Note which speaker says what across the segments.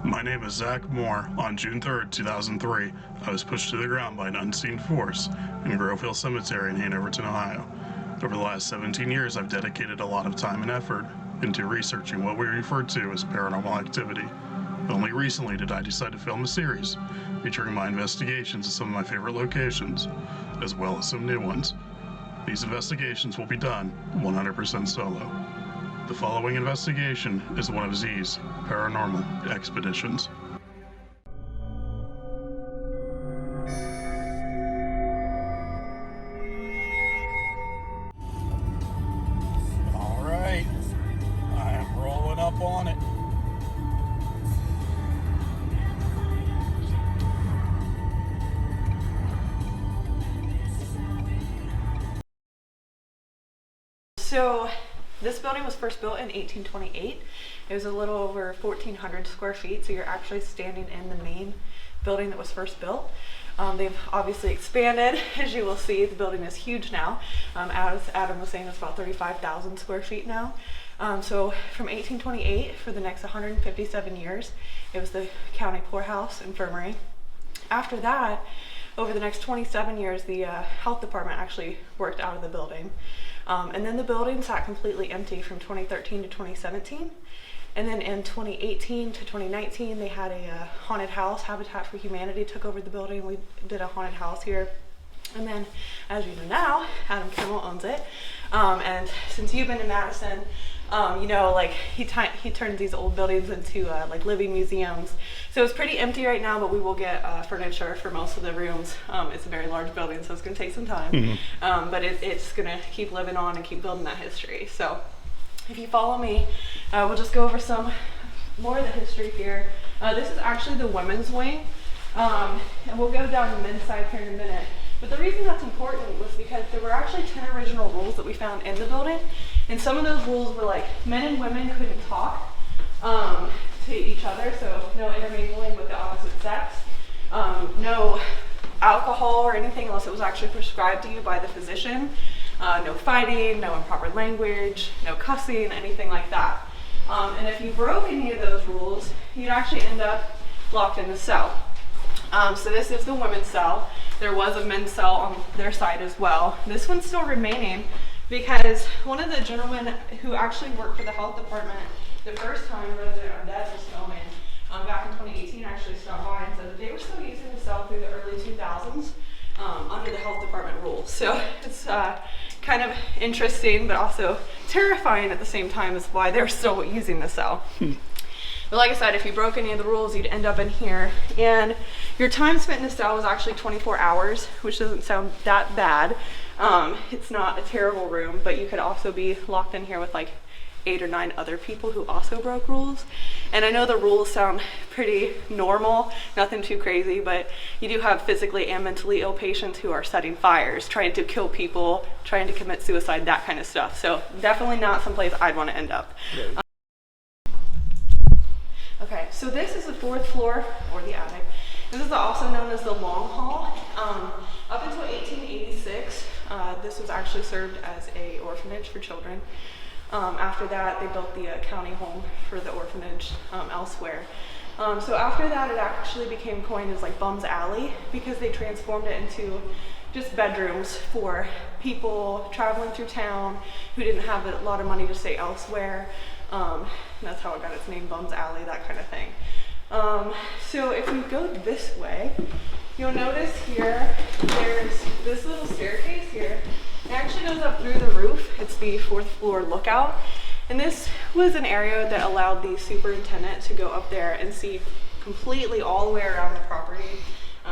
Speaker 1: My name is Zach Moore. On June 3rd, 2003, I was pushed to the ground by an unseen force in Fairfield Cemetery in Hanoverton, Ohio. Over the last 17 years, I've dedicated a lot of time and effort into researching what we refer to as paranormal activity. Only recently did I decide to film a series featuring my investigations at some of my favorite locations, as well as some new ones. These investigations will be done 100% solo. The following investigation is one of Z's paranormal expeditions. All right, I am rolling up on it.
Speaker 2: So this building was first built in 1828. It was a little over 1,400 square feet, so you're actually standing in the main building that was first built. They've obviously expanded. As you will see, the building is huge now. As Adam was saying, it's about 35,000 square feet now. So from 1828, for the next 157 years, it was the county poorhouse infirmary. After that, over the next 27 years, the health department actually worked out of the building. And then the building sat completely empty from 2013 to 2017. And then in 2018 to 2019, they had a haunted house. Habitat for Humanity took over the building. We did a haunted house here. And then, as you know now, Adam Kimmel owns it. And since you've been in Madison, you know, like he turned these old buildings into like living museums. So it's pretty empty right now, but we will get furniture for most of the rooms. It's a very large building, so it's going to take some time. But it's going to keep living on and keep building that history. So if you follow me, we'll just go over some more of the history here. This is actually the women's wing. And we'll go down the men's side here in a minute. But the reason that's important was because there were actually 10 original rules that we found in the building. And some of those rules were like men and women couldn't talk to each other, so no intermingling with the opposite sex, no alcohol or anything unless it was actually prescribed to you by the physician, no fighting, no improper language, no cussing, anything like that. And if you broke any of those rules, you'd actually end up locked in the cell. So this is the women's cell. There was a men's cell on their side as well. This one's still remaining because one of the gentlemen who actually worked for the health department the first time Resident Undead was filming back in 2018 actually stopped by and said that they were still using the cell through the early 2000s under the health department rules. So it's kind of interesting, but also terrifying at the same time as why they're still using the cell. But like I said, if you broke any of the rules, you'd end up in here. And your time spent in the cell was actually 24 hours, which doesn't sound that bad. It's not a terrible room, but you could also be locked in here with like 8 or 9 other people who also broke rules. And I know the rules sound pretty normal, nothing too crazy, but you do have physically and mentally ill patients who are setting fires, trying to kill people, trying to commit suicide, that kind of stuff. So definitely not someplace I'd want to end up. Right. Okay, so this is the 4th floor, or the attic. This is also known as the Long Hall. Up until 1886, this was actually served as an orphanage for children. After that, they built the county home for the orphanage elsewhere. So after that, it actually became coined as like Bum's Alley because they transformed it into just bedrooms for people traveling through town who didn't have a lot of money to stay elsewhere. That's how it got its name, Bum's Alley, that kind of thing. So if we go this way, you'll notice here, there's this little staircase here. It actually goes up through the roof. It's the 4th floor lookout. And this was an area that allowed the superintendent to go up there and see completely all the way around the property,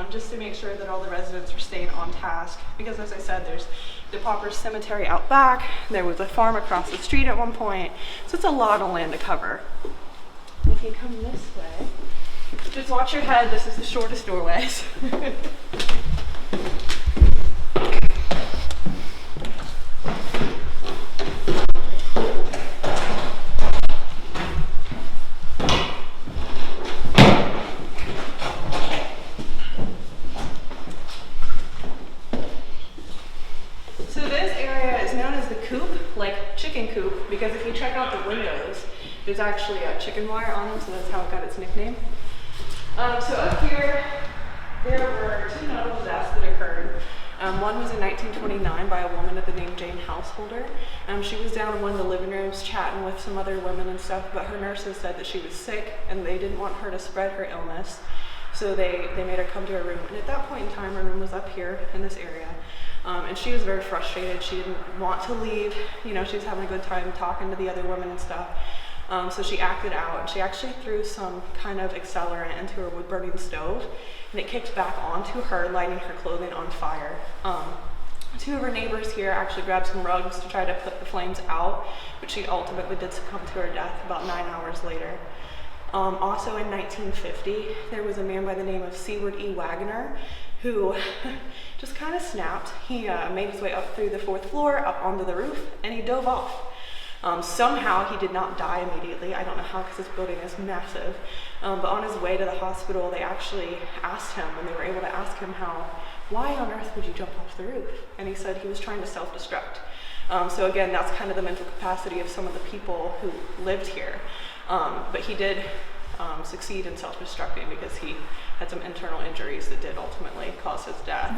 Speaker 2: just to make sure that all the residents are staying on task. Because as I said, there's the Pauper Cemetery out back. There was a farm across the street at one point. So it's a lot of land to cover. If you come this way, just watch your head. This is the shortest doorways. Because if you check out the windows, there's actually a chicken wire on them, so that's how it got its nickname. So up here, there were two notable deaths that occurred. One was in 1929 by a woman of the name Jane Householder. She was down in one of the living rooms chatting with some other women and stuff, but her nurses said that she was sick and they didn't want her to spread her illness. So they made her come to her room. And at that point in time, her room was up here in this area. And she was very frustrated. She didn't want to leave. You know, she was having a good time talking to the other women and stuff. So she acted out, and she actually threw some kind of accelerant into her wood-burning stove, and it kicked back onto her, lighting her clothing on fire. Two of her neighbors here actually grabbed some rugs to try to put the flames out, but she ultimately did succumb to her death about 9 hours later. Also in 1950, there was a man by the name of Seward E. Wagner who just kind of snapped. He made his way up through the 4th floor, up onto the roof, and he dove off. Somehow he did not die immediately. I don't know how, because this building is massive. But on his way to the hospital, they actually asked him, and they were able to ask him why on earth would you jump off the roof? And he said he was trying to self-destruct. So again, that's kind of the mental capacity of some of the people who lived here. But he did succeed in self-destructing because he had some internal injuries that did ultimately cause his death.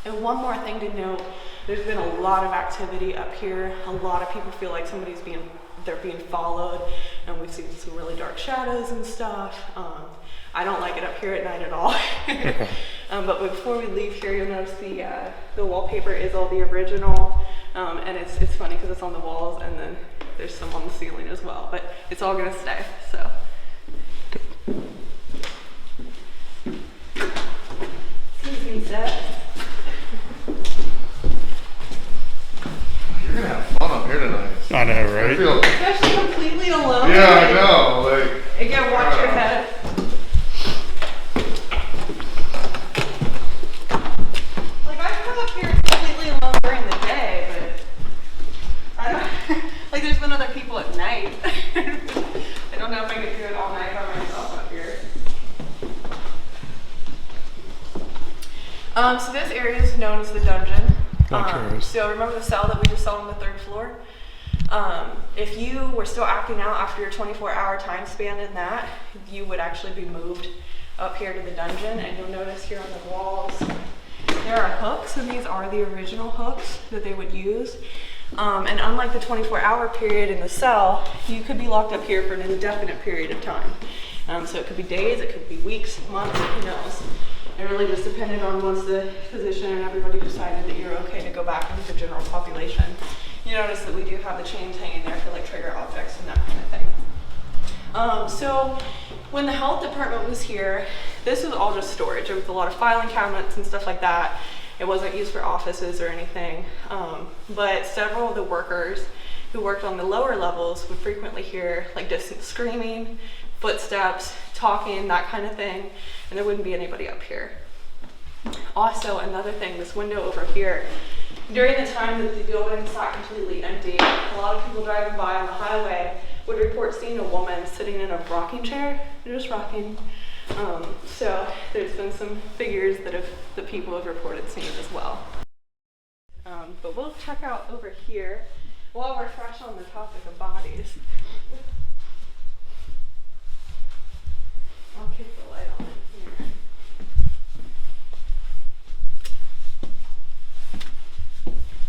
Speaker 2: And one more thing to note, there's been a lot of activity up here. A lot of people feel like they're being followed, and we've seen some really dark shadows and stuff. I don't like it up here at night at all. But before we leave here, you'll notice the wallpaper is all the original, and it's funny because it's on the walls, and then there's some on the ceiling as well. But it's all gonna stay. So. Excuse me, Seth.
Speaker 3: You're gonna have fun up here tonight.
Speaker 1: I know, right?
Speaker 2: Especially completely alone.
Speaker 3: Yeah, I know. Like,
Speaker 2: again, watch your head. Like, I come up here completely alone during the day, but I don't. Like, there's been other people at night. I don't know if I could do it all night by myself up here. So this area is known as the dungeon. So remember the cell that we just saw on the 3rd floor? If you were still acting out after your 24-hour time span in that, you would actually be moved up here to the dungeon, and you'll notice here on the walls there are hooks, and these are the original hooks that they would use. And unlike the 24-hour period in the cell, you could be locked up here for an indefinite period of time. So it could be days, it could be weeks, months, who knows. It really just depended on once the physician and everybody decided that you're okay to go back into the general population. You notice that we do have the chains hanging there for like trigger objects and that kind of thing. So when the health department was here, this was all just storage. There was a lot of filing cabinets and stuff like that. It wasn't used for offices or anything. But several of the workers who worked on the lower levels would frequently hear like distant screaming, footsteps, talking, that kind of thing, and there wouldn't be anybody up here. Also, another thing, this window over here, during the time that the building sat completely empty, a lot of people driving by on the highway would report seeing a woman sitting in a rocking chair, just rocking. So there's been some figures that people have reported seeing as well. But we'll check out over here while we're fresh on the topic of bodies. I'll kick the light on here.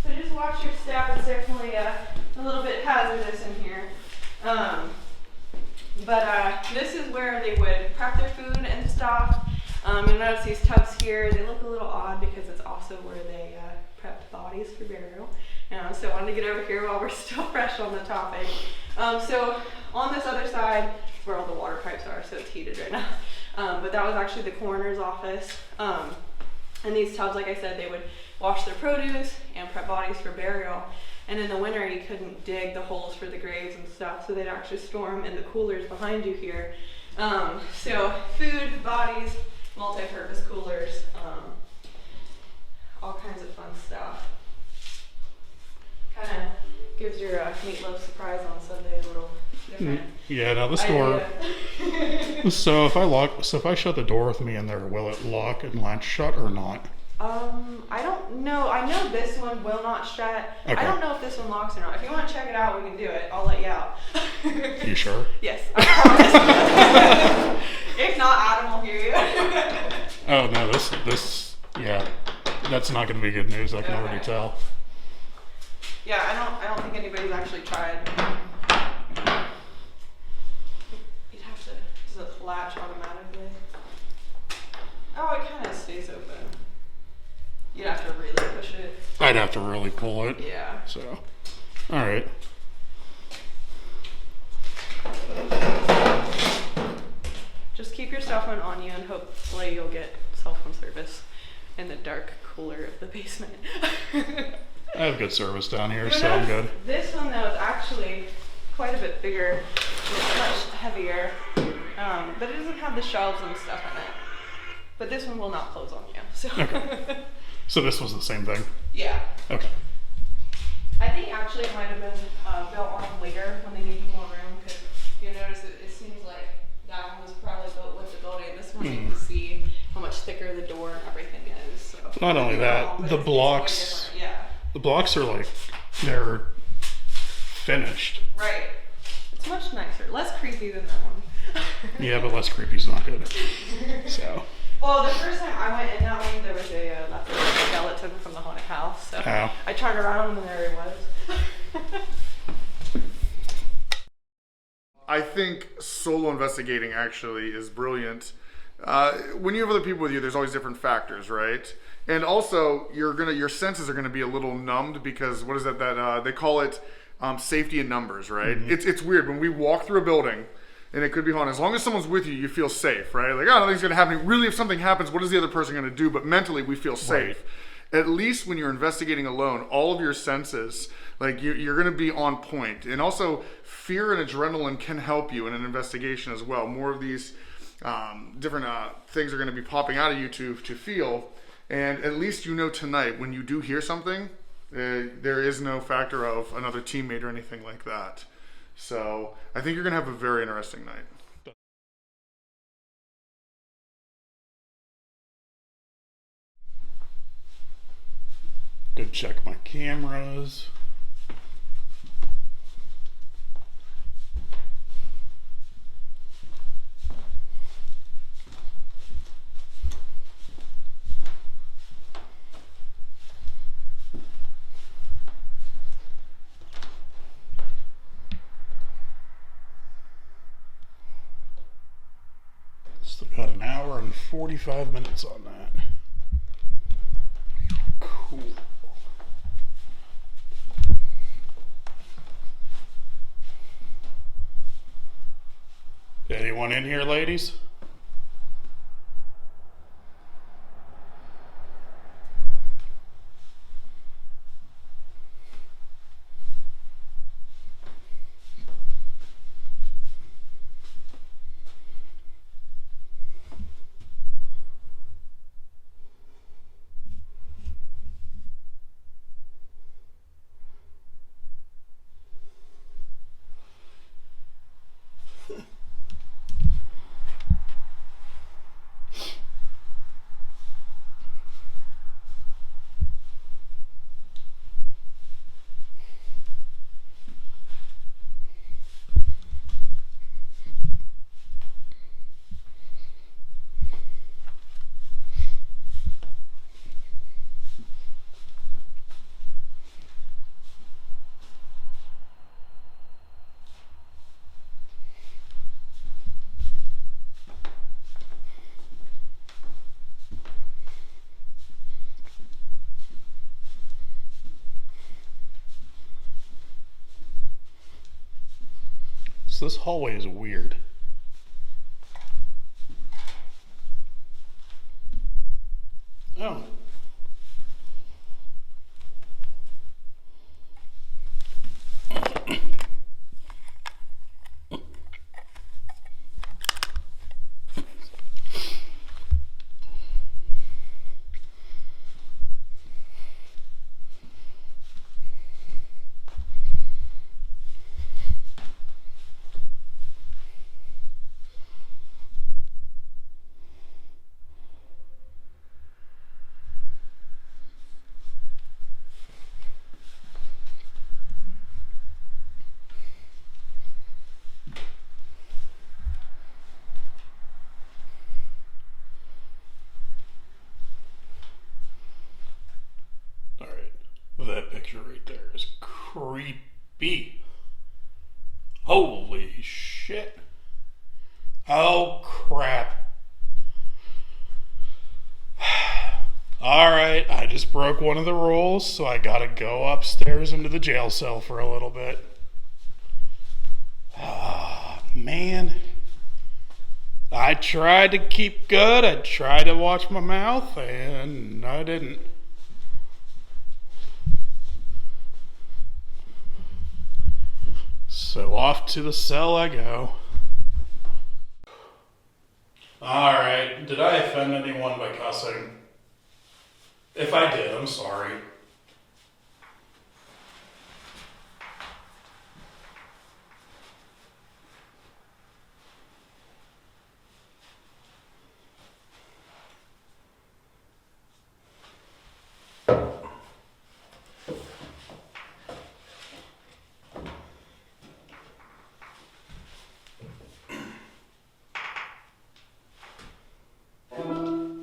Speaker 2: So just watch your step. It's definitely a little bit hazardous in here. But this is where they would prep their food and stuff. You'll notice these tubs here, they look a little odd because it's also where they prepped bodies for burial. So I wanted to get over here while we're still fresh on the topic. So on this other side, where all the water pipes are, so it's heated right now. But that was actually the coroner's office. And these tubs, like I said, they would wash their produce and prep bodies for burial. And in the winter, you couldn't dig the holes for the graves and stuff, so they'd actually store them in the coolers behind you here. So food, bodies, multi-purpose coolers, all kinds of fun stuff. Kind of gives your meatloaf surprise on Sunday a little different.
Speaker 1: Yeah, now this door. So if I shut the door with me in there, will it lock and latch shut or not?
Speaker 2: I don't know. I know this one will not shut.
Speaker 4: Okay.
Speaker 2: I don't know if this one locks or not. If you want to check it out, we can do it. I'll let you out.
Speaker 4: You sure?
Speaker 2: Yes, I promise. If not, Adam will hear you.
Speaker 4: Oh no, yeah, that's not going to be good news. I can already
Speaker 2: Okay.
Speaker 4: tell.
Speaker 2: Yeah, I don't think anybody's actually tried. You'd have to. Does it latch automatically? Oh, it kind of stays open. You'd have to really push it.
Speaker 4: I'd have to really pull it.
Speaker 2: Yeah.
Speaker 4: So, all right.
Speaker 2: Just keep your cell phone on you, and hopefully you'll get cell phone service in the dark cooler of the basement.
Speaker 4: I have good service down here,
Speaker 2: You
Speaker 4: so I'm
Speaker 2: notice
Speaker 4: good.
Speaker 2: This one though is actually quite a bit bigger. And it's much heavier, but it doesn't have the shelves and stuff in it. But this one will not close on you. So.
Speaker 4: Okay. So this was the same thing.
Speaker 2: Yeah.
Speaker 4: Okay.
Speaker 2: I think actually it might have been built on later when they needed more room, because you notice it seems like that one was probably built with the building. This one you can see how much thicker the door and everything is. So.
Speaker 4: Not only that,
Speaker 2: But
Speaker 4: the
Speaker 2: it's way
Speaker 4: blocks.
Speaker 2: different. Yeah.
Speaker 4: The blocks are like they're finished.
Speaker 2: Right. It's much nicer, less creepy than that one.
Speaker 4: Yeah, but less creepy's not good. So.
Speaker 2: Well, the first time I went in that one, there was a leftover skeleton from the haunted house. So
Speaker 4: Oh.
Speaker 2: I turned around and there he was.
Speaker 3: I think solo investigating actually is brilliant. When you have other people with you, there's always different factors, right? And also, your senses are gonna be a little numbed because what is that they call it safety in numbers, right? It's weird when we walk through a building. And it could be haunted. As long as someone's with you, you feel safe, right? Like, oh, nothing's gonna happen. Really, if something happens, what is the other person gonna do? But mentally, we feel safe. At least when you're investigating alone, all of your senses, like you're gonna be on point. And also, fear and adrenaline can help you in an investigation as well. More of these different things are gonna be popping out of you to feel. And at least you know tonight, when you do hear something, there is no factor of another teammate or anything like that. So I think you're going to have a very interesting night.
Speaker 4: Go check my cameras. Still got an hour and 45 minutes on that. Cool. Anyone in here, ladies? So this hallway is weird. Oh. right there is creepy. Holy shit. Oh crap. Alright, I just broke one of the rules, so I gotta go upstairs into the jail cell for a little bit. Ah, man. I tried to keep good, I tried to watch my mouth, and I didn't. So off to the cell I go. Alright, did I offend anyone by cussing? If I did, I'm sorry.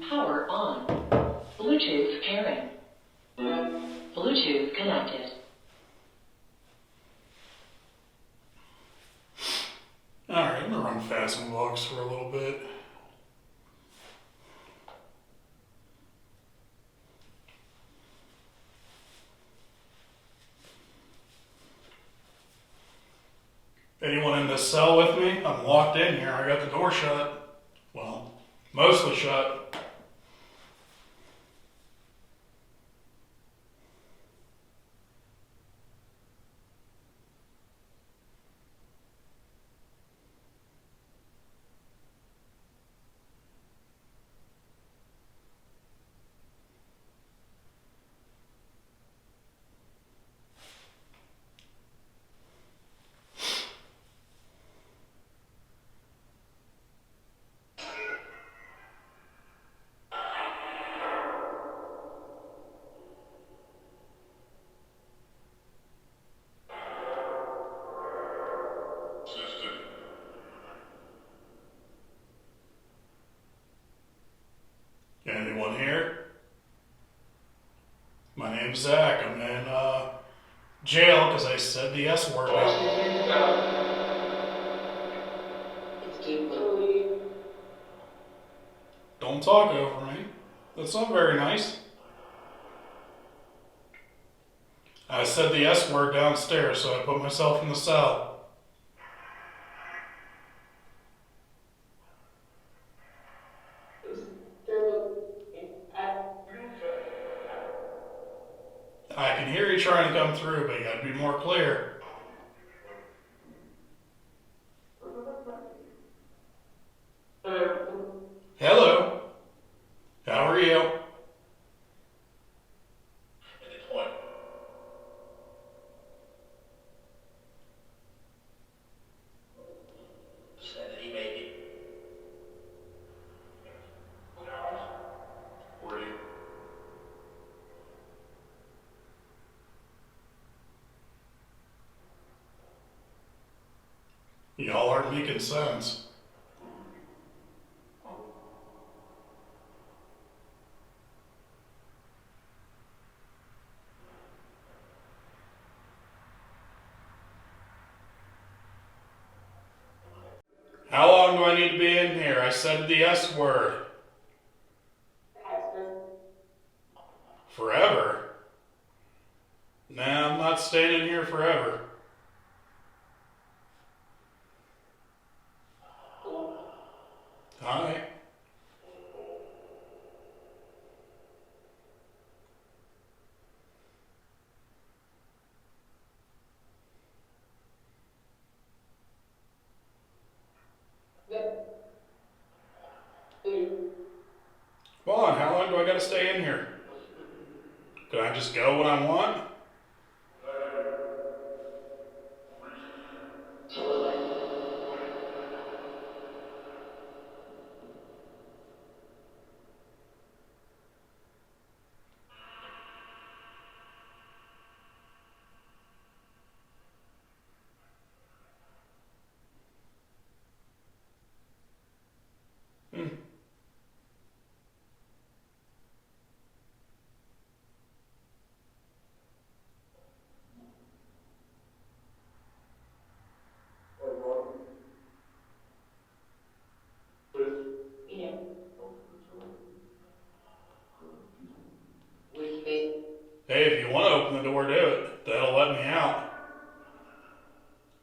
Speaker 5: Power on. Bluetooth pairing. Bluetooth connected.
Speaker 4: Alright, I'm gonna run fast and walks for a little bit. Anyone in this cell with me? I'm locked in here. I got the door shut. Well, mostly shut. Anyone here? My name's Zach. I'm in jail because I said the S word. Don't talk over me. That's not very nice. I said the S word downstairs, so I put myself in the cell. I can hear you trying to come through, but you gotta be more clear. Hello. How are you? Y'all aren't making sense. How long do I need to be in here? I said the S word. Forever? Nah, I'm not staying in here forever. Hi. Come on, how long do I gotta stay in here? Can I just go when I want? let me out?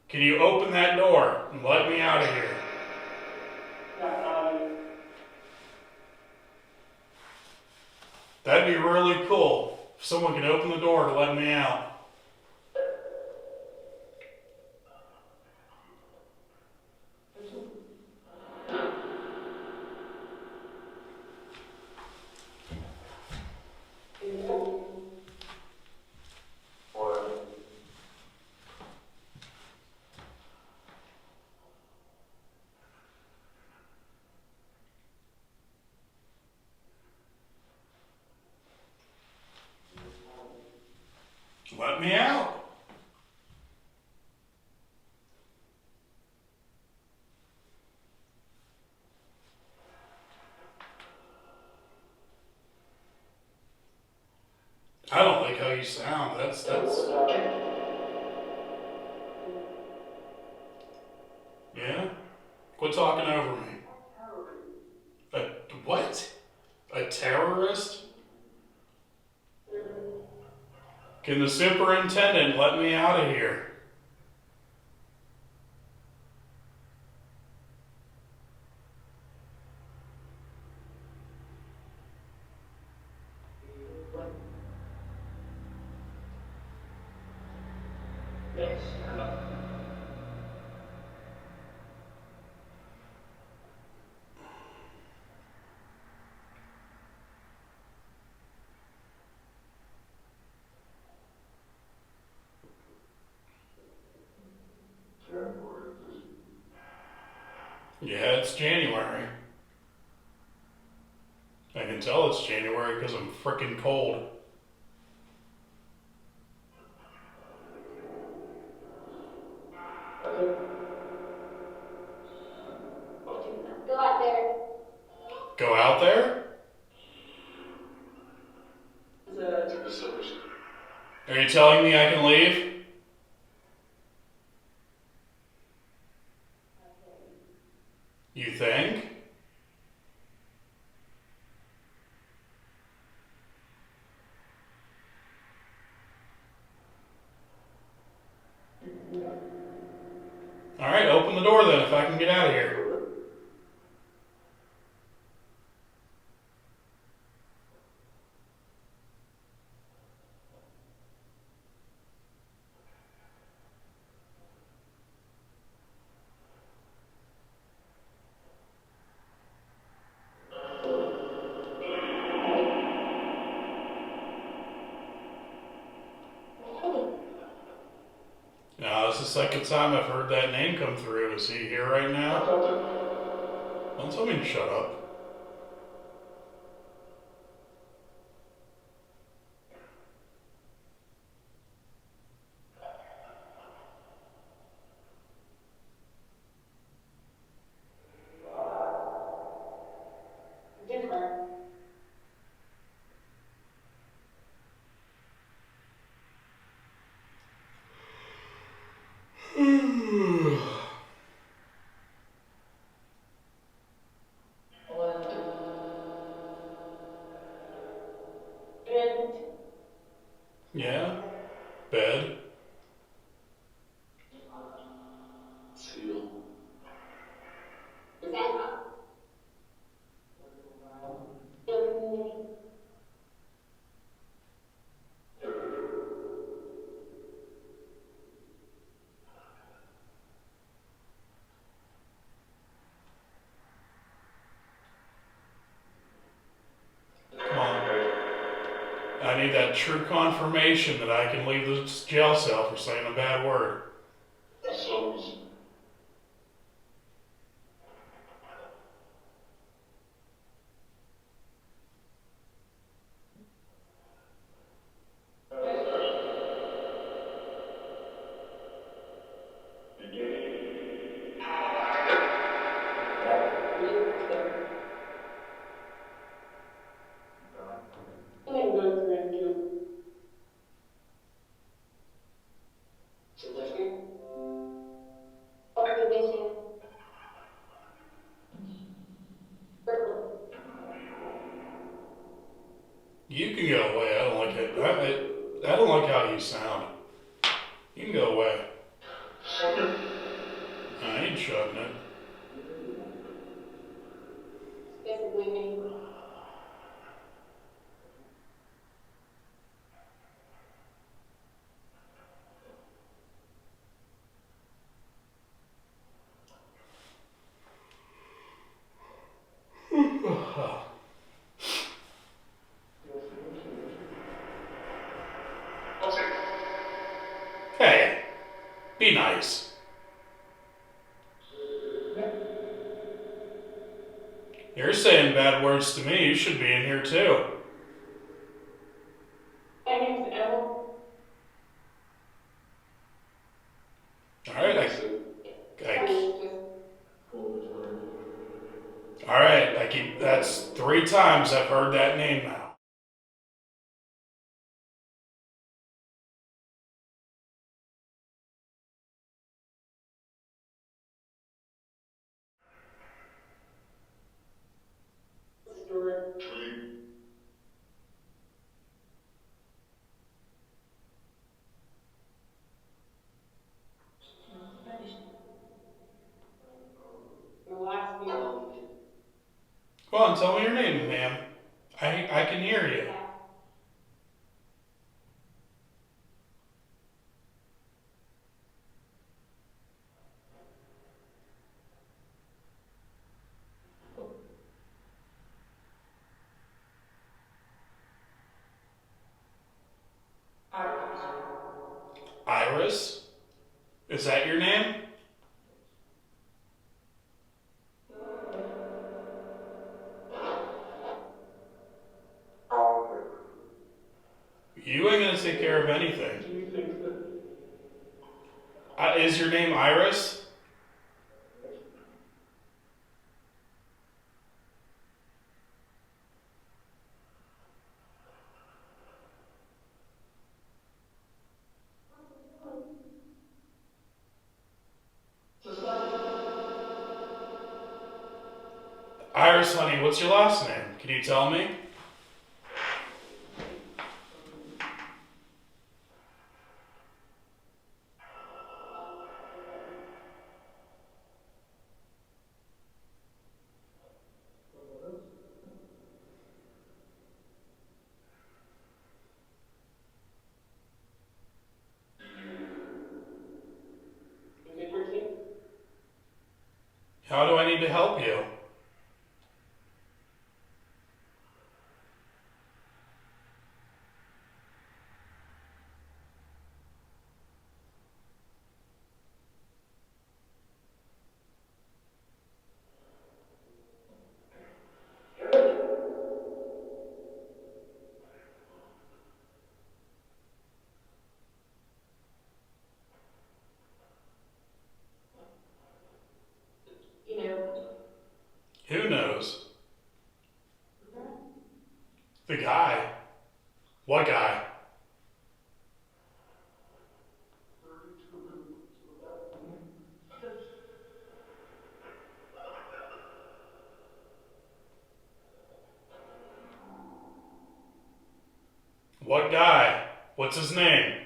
Speaker 4: Can you open that door and let me out of here? That'd be really cool if someone could open the door to let me out. Let me out. I don't like how you sound. That's. Yeah? Quit talking over me. A what? A terrorist? Can the superintendent let me out of here? Yeah, it's January. I can tell it's January because I'm frickin' cold.
Speaker 6: Go out there.
Speaker 4: Go out there? Are you telling me I can leave? You think? Alright, open the door then if I can get out of here. Now, this is the second time I've heard that name come through. Is he here right now? Don't tell me to shut up. Yeah? Bed? Come on. I need that true confirmation that I can leave this jail cell for saying a bad word. You can go away. I ain't shutting it.
Speaker 6: Basically me.
Speaker 4: Hey, be nice. You're saying bad words to me. You should be in here too.
Speaker 6: My name's Emma.
Speaker 4: Alright,
Speaker 6: Just
Speaker 4: alright, that's 3 times I've heard that name now.
Speaker 6: story. Your last name.
Speaker 4: Go on, tell me your name, ma'am. I can hear you. Iris? Is that your name? You ain't gonna take care of anything. Is your name Iris? Iris, honey, what's your last name? Can you tell me? How do I need to help you?
Speaker 6: You know.
Speaker 4: Who knows? The guy. What guy? What guy? What's his name?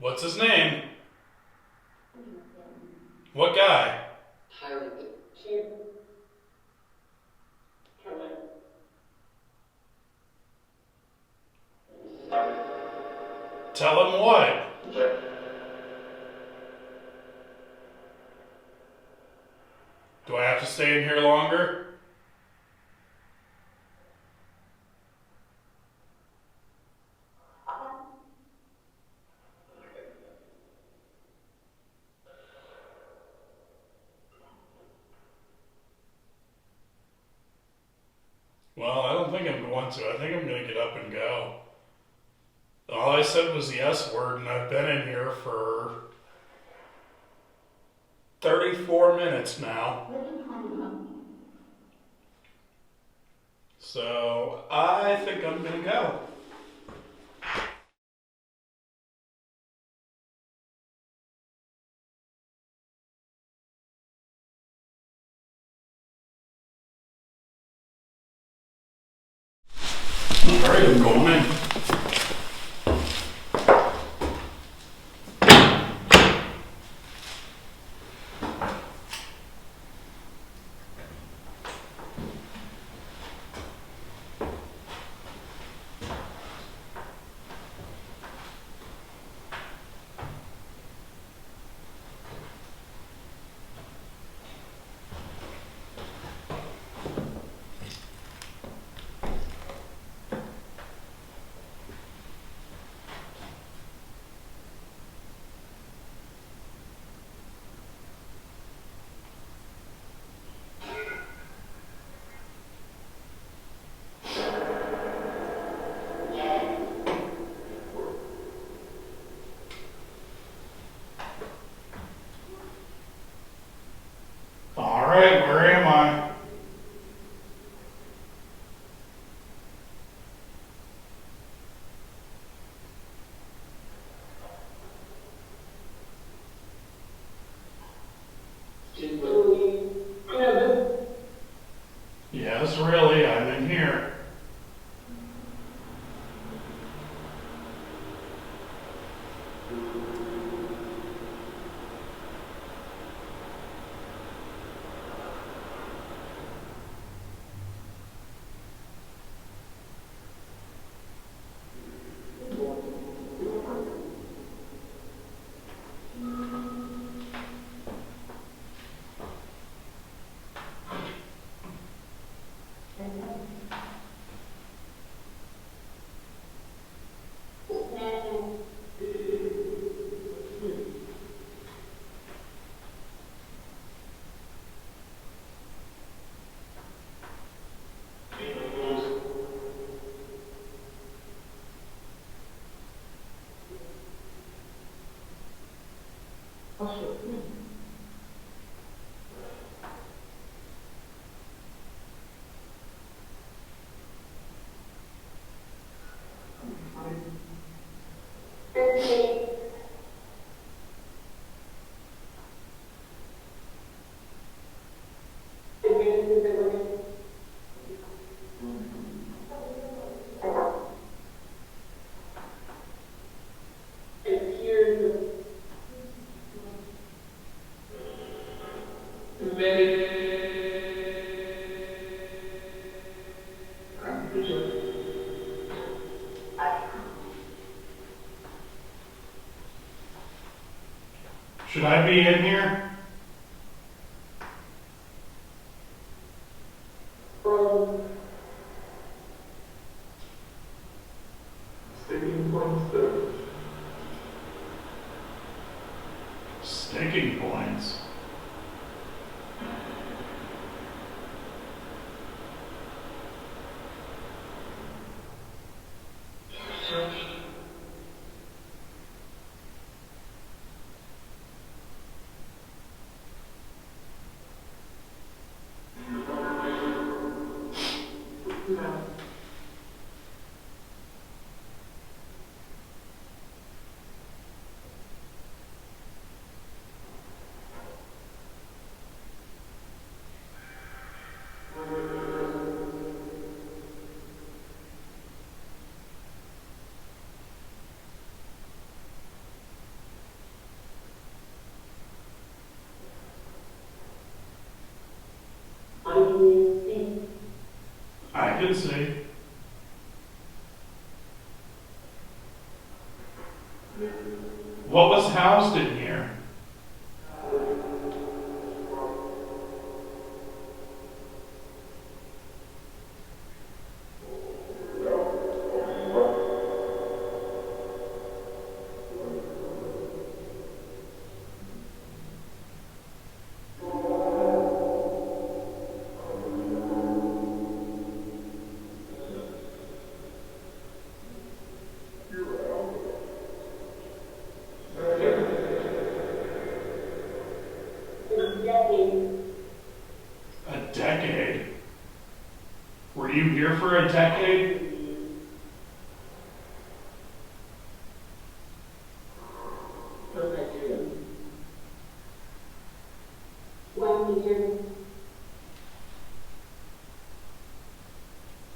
Speaker 4: What's his name? What guy? Tell him what? Do I have to stay in here longer? Well, I don't think I'm going to. I think I'm going to get up and go. All I said was the S word, and I've been in here for 34 minutes now. So I think I'm going to go. Alright, I'm going in. Alright, where am I? Yes, really, I'm in here. Should I be in here? Sticking points. I can see. What was housed in here? A decade? Were you here for a decade?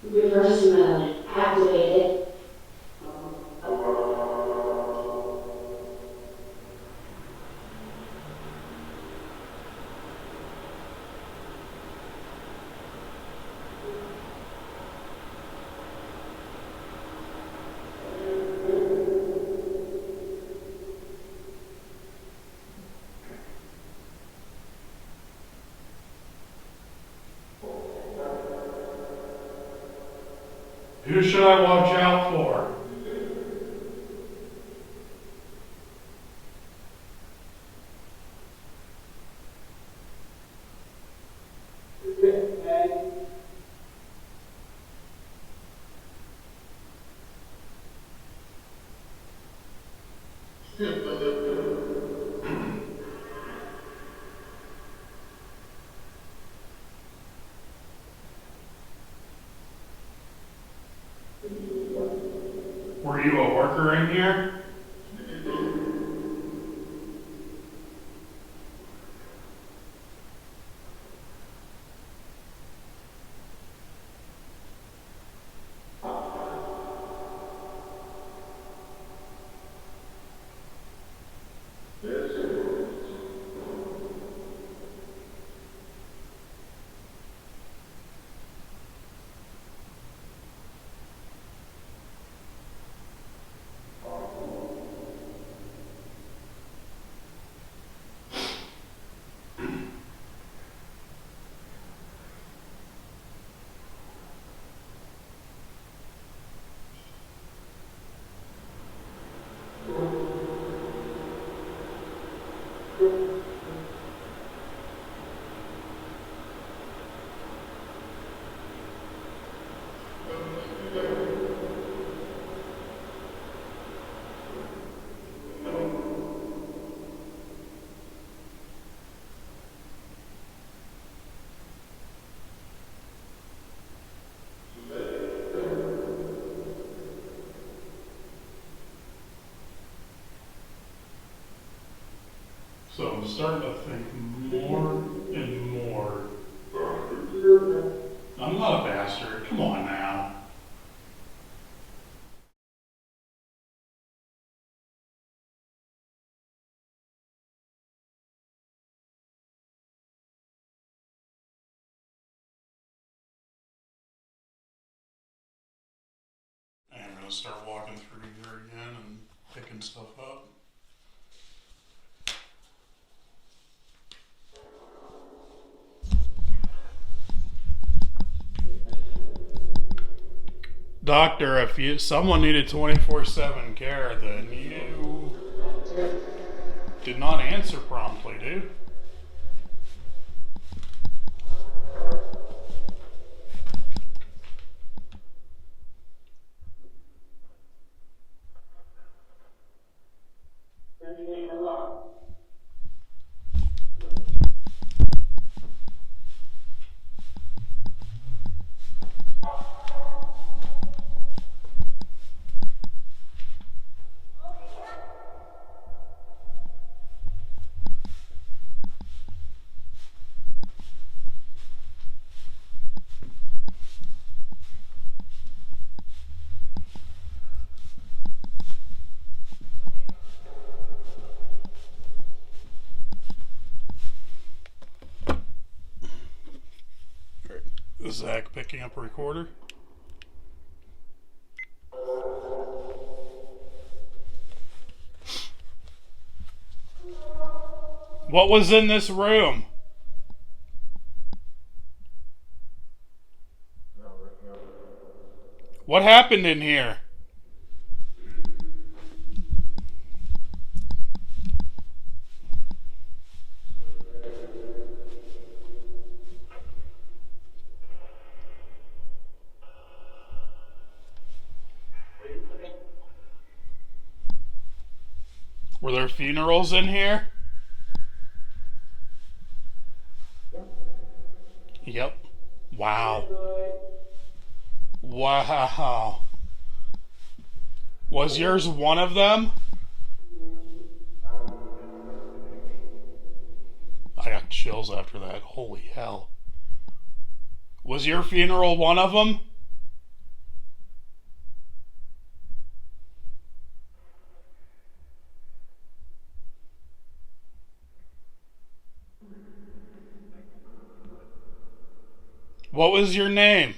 Speaker 5: Reverse mode activated.
Speaker 4: Who should I watch out for? Were you a worker in here? So I'm starting to think more and more. I'm not a bastard. Come on now. I'm gonna start walking through here again and picking stuff up. Doctor, if someone needed 24/7 care, then you did not answer promptly, dude. Is Zach picking up a recorder? What was in this room? What happened in here? Were there funerals in here? Yep. Wow. Wow. Was yours one of them? I got chills after that. Holy hell. Was your funeral one of them? What was your name?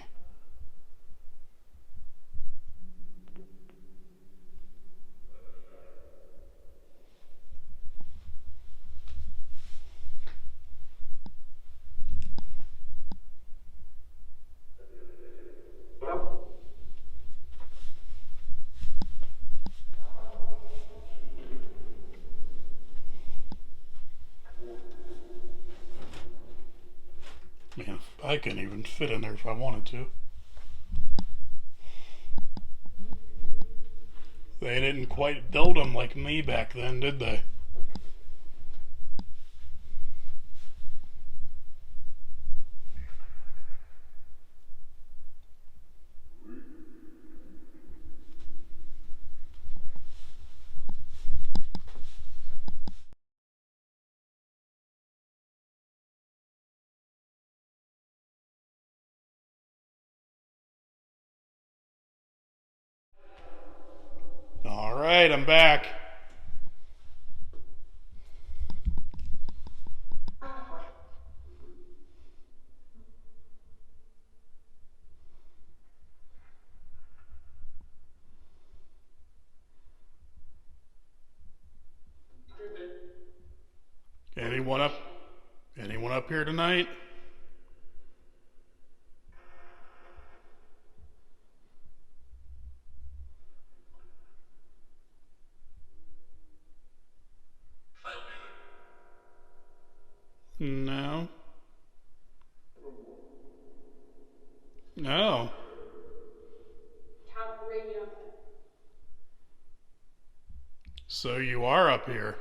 Speaker 4: Man, I couldn't even fit in there if I wanted to. They didn't quite build them like me back then, did they? All right, I'm back. Anyone up? Anyone up here tonight? No. No.
Speaker 6: Top radio.
Speaker 4: So you are up here.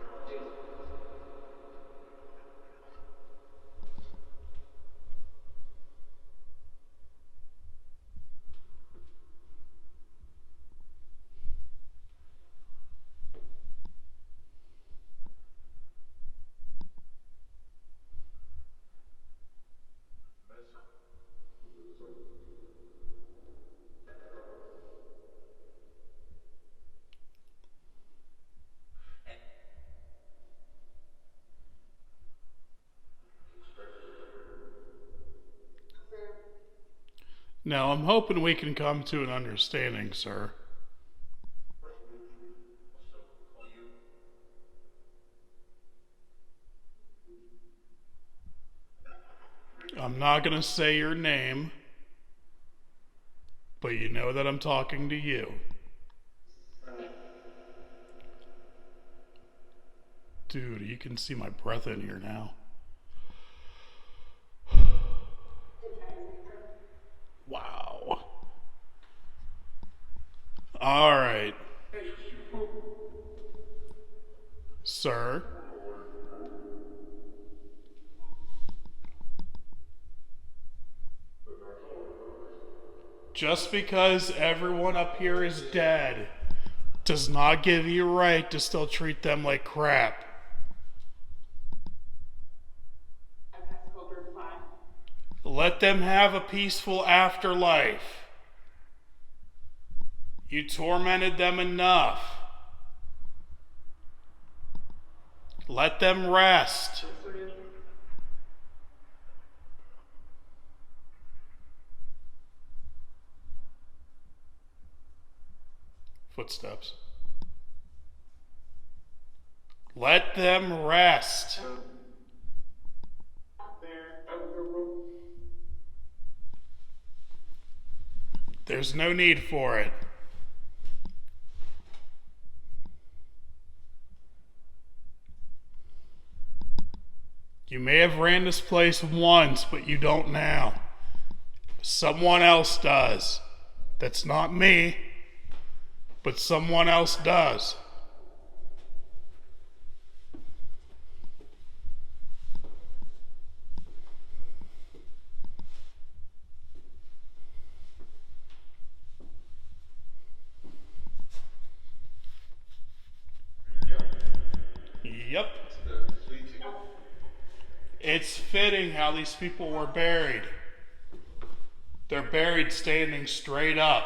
Speaker 4: Now, I'm hoping we can come to an understanding, sir. I'm not going to say your name, but you know that I'm talking to you. Dude, you can see my breath in here now. Wow. All right. Sir. Just because everyone up here is dead does not give you a right to still treat them like crap. Let them have a peaceful afterlife. You tormented them enough. Let them rest. Footsteps. Let them rest. There's no need for it. You may have ran this place once, but you don't now. Someone else does. That's not me, but someone else does. Yep. It's fitting how these people were buried. They're buried standing straight up.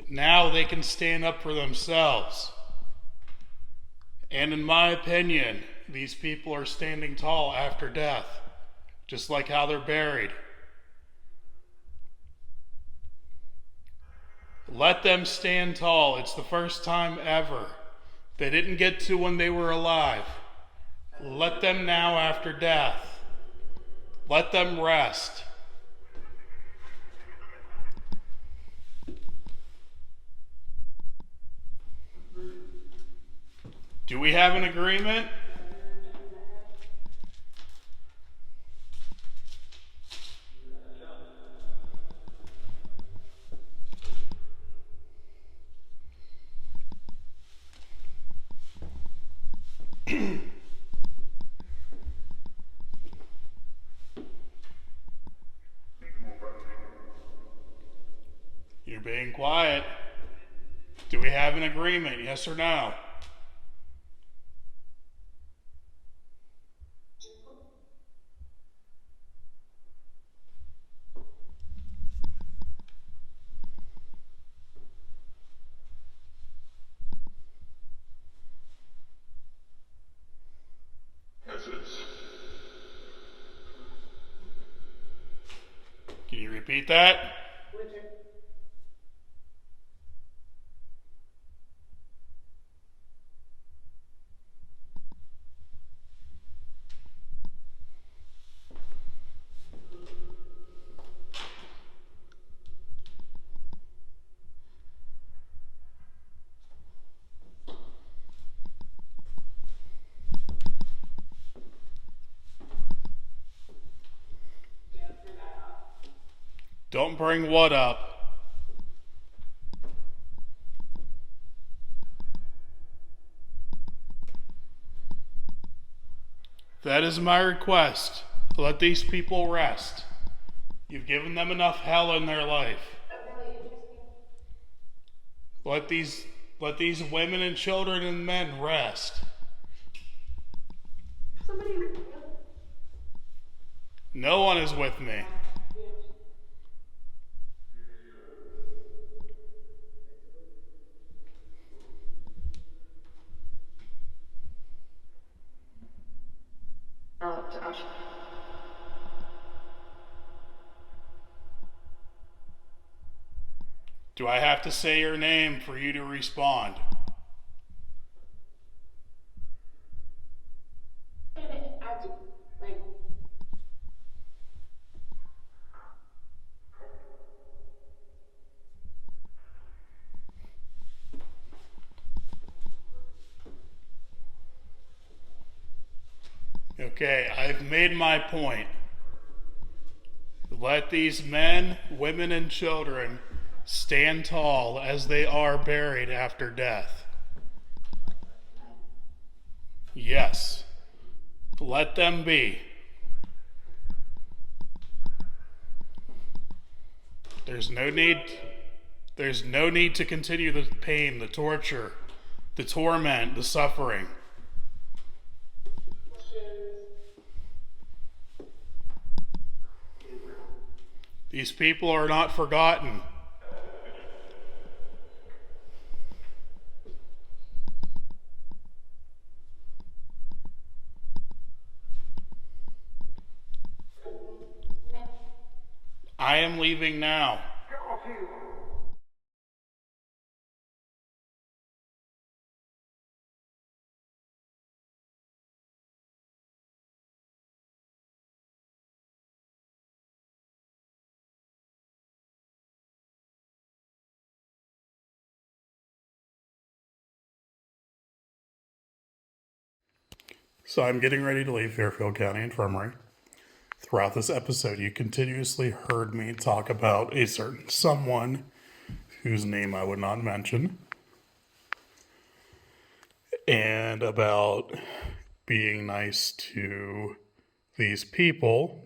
Speaker 4: Now they can stand up for themselves. And in my opinion, these people are standing tall after death, just like how they're buried. Let them stand tall. It's the first time ever. They didn't get to when they were alive. Let them now after death. Let them rest. Do we have an agreement? You're being quiet. Do we have an agreement, yes or no? Can you repeat that?
Speaker 6: Richard.
Speaker 4: Don't bring what up? That is my request. Let these people rest. You've given them enough hell in their life. Let these women and children and men rest. No one is with me. Do I have to say your name for you to respond? Okay, I've made my point. Let these men, women, and children stand tall as they are buried after death. Yes, let them be. There's no need to continue the pain, the torture, the torment, the suffering. These people are not forgotten. I am leaving now. So I'm getting ready to leave Fairfield County Infirmary. Throughout this episode, you continuously heard me talk about a certain someone whose name I would not mention, and about being nice to these people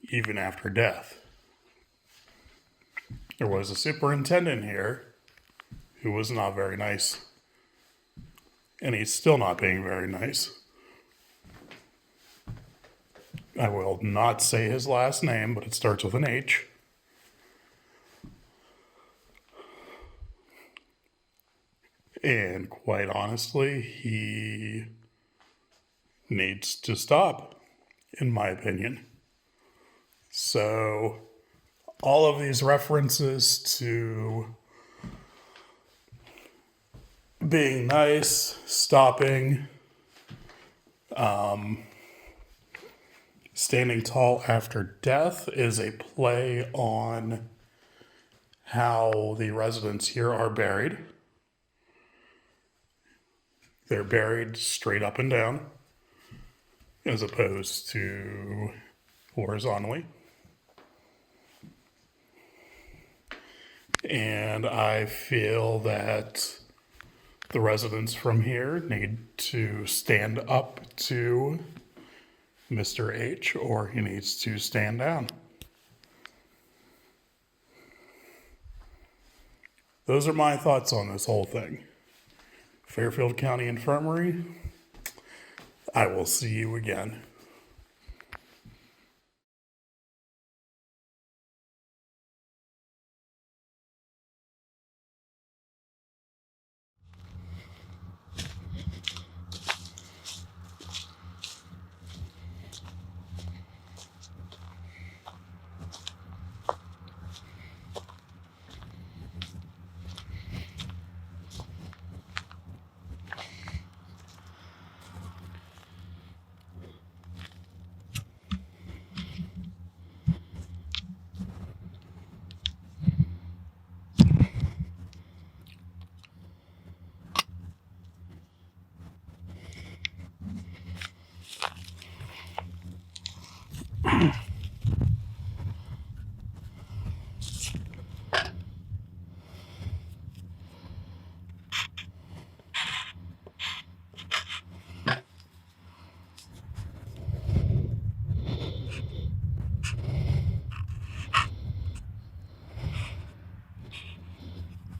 Speaker 4: even after death. There was a superintendent here who was not very nice, and he's still not being very nice. I will not say his last name, but it starts with an H. And quite honestly, he needs to stop, in my opinion. So, all of these references to being nice, stopping, standing tall after death is a play on how the residents here are buried. They're buried straight up and down, as opposed to horizontally. And I feel that the residents from here need to stand up to Mr. H, or he needs to stand down. those are my thoughts on this whole thing. Fairfield County Infirmary, I will see you again.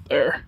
Speaker 4: There.